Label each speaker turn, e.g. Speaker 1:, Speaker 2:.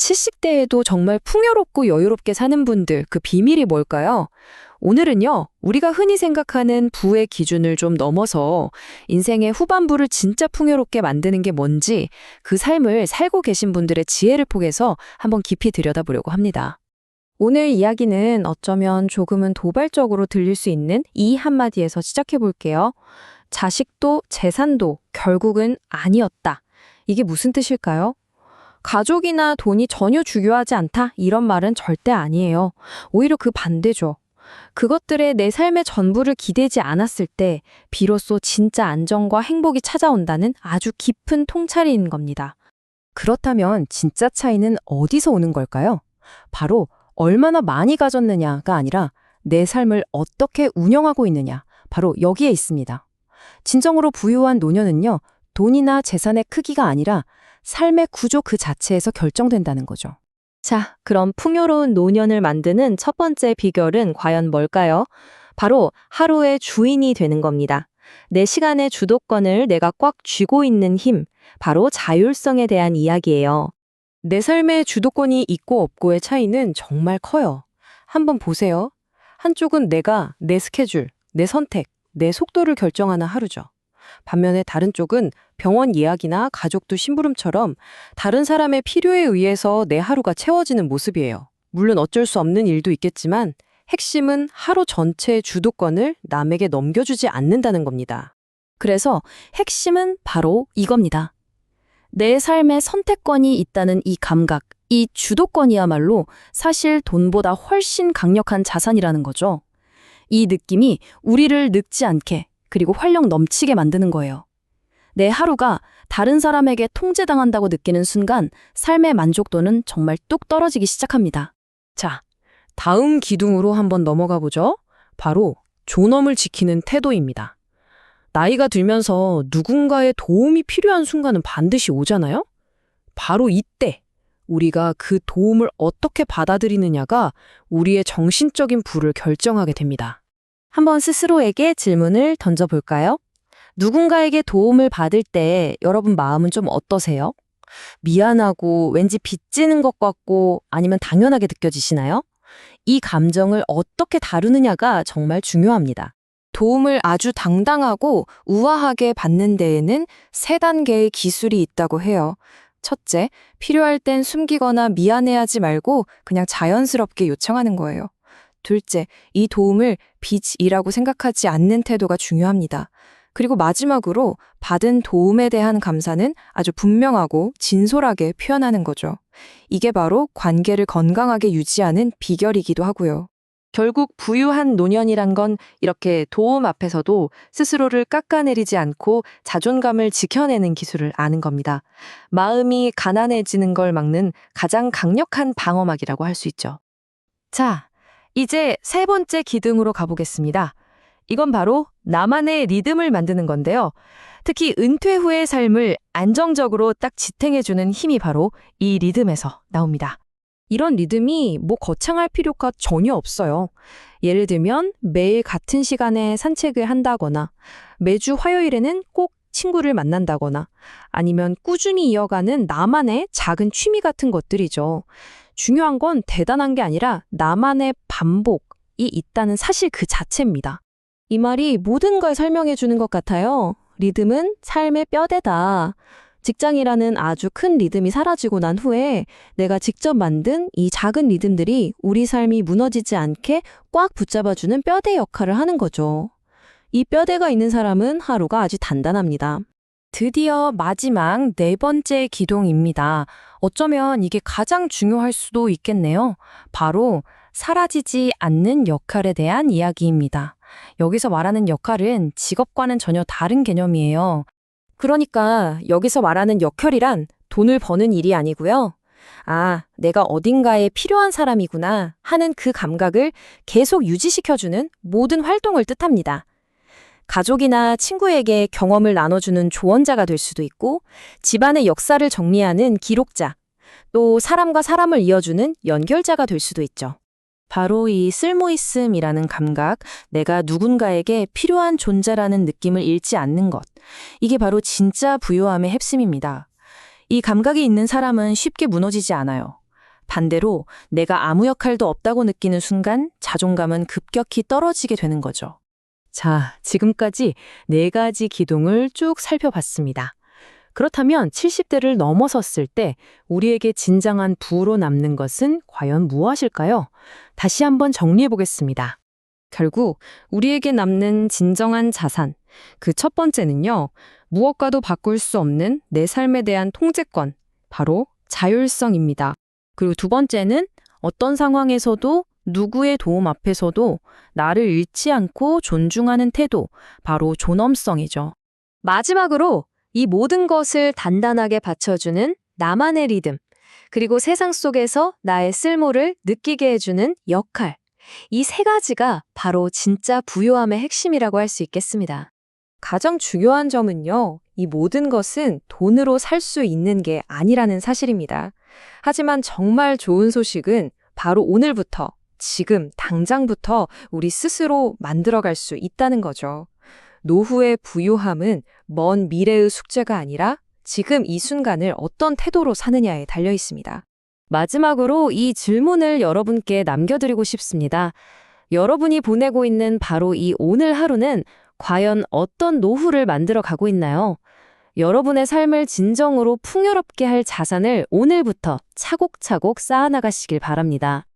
Speaker 1: 70대에도 정말 풍요롭고 여유롭게 사는 분들, 그 비밀이 뭘까요? 오늘은요, 우리가 흔히 생각하는 부의 기준을 좀 넘어서 인생의 후반부를 진짜 풍요롭게 만드는 게 뭔지 그 삶을 살고 계신 분들의 지혜를 포개서 한번 깊이 들여다보려고 합니다. 오늘 이야기는 어쩌면 조금은 도발적으로 들릴 수 있는 이 한마디에서 시작해 볼게요. 자식도 재산도 결국은 아니었다. 이게 무슨 뜻일까요? 가족이나 돈이 전혀 중요하지 않다, 이런 말은 절대 아니에요. 오히려 그 반대죠. 그것들에 내 삶의 전부를 기대지 않았을 때 비로소 진짜 안정과 행복이 찾아온다는 아주 깊은 통찰인 겁니다. 그렇다면 진짜 차이는 어디서 오는 걸까요? 바로 얼마나 많이 가졌느냐가 아니라 내 삶을 어떻게 운영하고 있느냐, 바로 여기에 있습니다. 진정으로 부유한 노년은요, 돈이나 재산의 크기가 아니라 삶의 구조 그 자체에서 결정된다는 거죠. 자, 그럼 풍요로운 노년을 만드는 첫 번째 비결은 과연 뭘까요? 바로 하루의 주인이 되는 겁니다. 내 시간의 주도권을 내가 꽉 쥐고 있는 힘, 바로 자율성에 대한 이야기예요. 내 삶의 주도권이 있고 없고의 차이는 정말 커요. 한번 보세요. 한쪽은 내가 내 스케줄, 내 선택, 내 속도를 결정하는 하루죠. 반면에 다른 쪽은 병원 예약이나 가족도 심부름처럼 다른 사람의 필요에 의해서 내 하루가 채워지는 모습이에요. 물론 어쩔 수 없는 일도 있겠지만 핵심은 하루 전체의 주도권을 남에게 넘겨주지 않는다는 겁니다. 그래서 핵심은 바로 이겁니다. 내 삶의 선택권이 있다는 이 감각, 이 주도권이야말로 사실 돈보다 훨씬 강력한 자산이라는 거죠. 이 느낌이 우리를 늙지 않게 그리고 활력 넘치게 만드는 거예요. 내 하루가 다른 사람에게 통제당한다고 느끼는 순간 삶의 만족도는 정말 뚝 떨어지기 시작합니다. 자, 다음 기둥으로 한번 넘어가 보죠. 바로 존엄을 지키는 태도입니다. 나이가 들면서 누군가의 도움이 필요한 순간은 반드시 오잖아요? 바로 이때 우리가 그 도움을 어떻게 받아들이느냐가 우리의 정신적인 부를 결정하게 됩니다. 한번 스스로에게 질문을 던져볼까요? 누군가에게 도움을 받을 때 여러분 마음은 좀 어떠세요? 미안하고 왠지 빚지는 것 같고 아니면 당연하게 느껴지시나요? 이 감정을 어떻게 다루느냐가 정말 중요합니다. 도움을 아주 당당하고 우아하게 받는 데에는 3단계의 기술이 있다고 해요. 첫째, 필요할 땐 숨기거나 미안해하지 말고 그냥 자연스럽게 요청하는 거예요. 둘째, 이 도움을 빚이라고 생각하지 않는 태도가 중요합니다. 그리고 마지막으로 받은 도움에 대한 감사는 아주 분명하고 진솔하게 표현하는 거죠. 이게 바로 관계를 건강하게 유지하는 비결이기도 하고요. 결국 부유한 노년이란 건 이렇게 도움 앞에서도 스스로를 깎아내리지 않고 자존감을 지켜내는 기술을 아는 겁니다. 마음이 가난해지는 걸 막는 가장 강력한 방어막이라고 할 수 있죠. 자, 이제 3번째 기둥으로 가보겠습니다. 이건 바로 나만의 리듬을 만드는 건데요. 특히 은퇴 후의 삶을 안정적으로 딱 지탱해주는 힘이 바로 이 리듬에서 나옵니다. 이런 리듬이 거창할 필요가 전혀 없어요. 예를 들면 매일 같은 시간에 산책을 한다거나 매주 화요일에는 꼭 친구를 만난다거나 아니면 꾸준히 이어가는 나만의 작은 취미 같은 것들이죠. 중요한 건 대단한 게 아니라 나만의 반복이 있다는 사실 그 자체입니다. 이 말이 모든 걸 설명해 주는 것 같아요. 리듬은 삶의 뼈대다. 직장이라는 아주 큰 리듬이 사라지고 난 후에 내가 직접 만든 이 작은 리듬들이 우리 삶이 무너지지 않게 꽉 붙잡아주는 뼈대 역할을 하는 거죠. 이 뼈대가 있는 사람은 하루가 아주 단단합니다. 드디어 마지막 4번째 기둥입니다. 어쩌면 이게 가장 중요할 수도 있겠네요. 바로 사라지지 않는 역할에 대한 이야기입니다. 여기서 말하는 역할은 직업과는 전혀 다른 개념이에요. 그러니까 여기서 말하는 역할이란 돈을 버는 일이 아니고요. 아, 내가 어딘가에 필요한 사람이구나 하는 그 감각을 계속 유지시켜주는 모든 활동을 뜻합니다. 가족이나 친구에게 경험을 나눠주는 조언자가 될 수도 있고, 집안의 역사를 정리하는 기록자, 또 사람과 사람을 이어주는 연결자가 될 수도 있죠. 바로 이 쓸모있음이라는 감각, 내가 누군가에게 필요한 존재라는 느낌을 잃지 않는 것, 이게 바로 진짜 부유함의 핵심입니다. 이 감각이 있는 사람은 쉽게 무너지지 않아요.
Speaker 2: 반대로 내가 아무 역할도 없다고 느끼는 순간 자존감은 급격히 떨어지게 되는 거죠. 자, 지금까지 4가지 기둥을 쭉 살펴봤습니다. 그렇다면 70대를 넘어섰을 때 우리에게 진정한 부로 남는 것은 과연 무엇일까요? 다시 한번 정리해 보겠습니다.
Speaker 1: 결국 우리에게 남는 진정한 자산, 그 첫 번째는요, 무엇과도 바꿀 수 없는 내 삶에 대한 통제권, 바로 자율성입니다.
Speaker 2: 그리고 두 번째는 어떤 상황에서도 누구의 도움 앞에서도 나를 잃지 않고 존중하는 태도, 바로 존엄성이죠.
Speaker 1: 마지막으로 이 모든 것을 단단하게 받쳐주는 나만의 리듬, 그리고 세상 속에서 나의 쓸모를 느끼게 해주는 역할. 이 3가지가 바로 진짜 부요함의 핵심이라고 할 수 있겠습니다. 가장 중요한 점은요, 이 모든 것은 돈으로 살 수 있는 게 아니라는 사실입니다. 하지만 정말 좋은 소식은 바로 오늘부터, 지금, 당장부터 우리 스스로 만들어갈 수 있다는 거죠. 노후의 부요함은 먼 미래의 숙제가 아니라 지금 이 순간을 어떤 태도로 사느냐에 달려 있습니다. 마지막으로 이 질문을 여러분께 남겨드리고 싶습니다. 여러분이 보내고 있는 바로 이 오늘 하루는 과연 어떤 노후를 만들어 가고 있나요? 여러분의 삶을 진정으로 풍요롭게 할 자산을 오늘부터 차곡차곡 쌓아나가시길 바랍니다.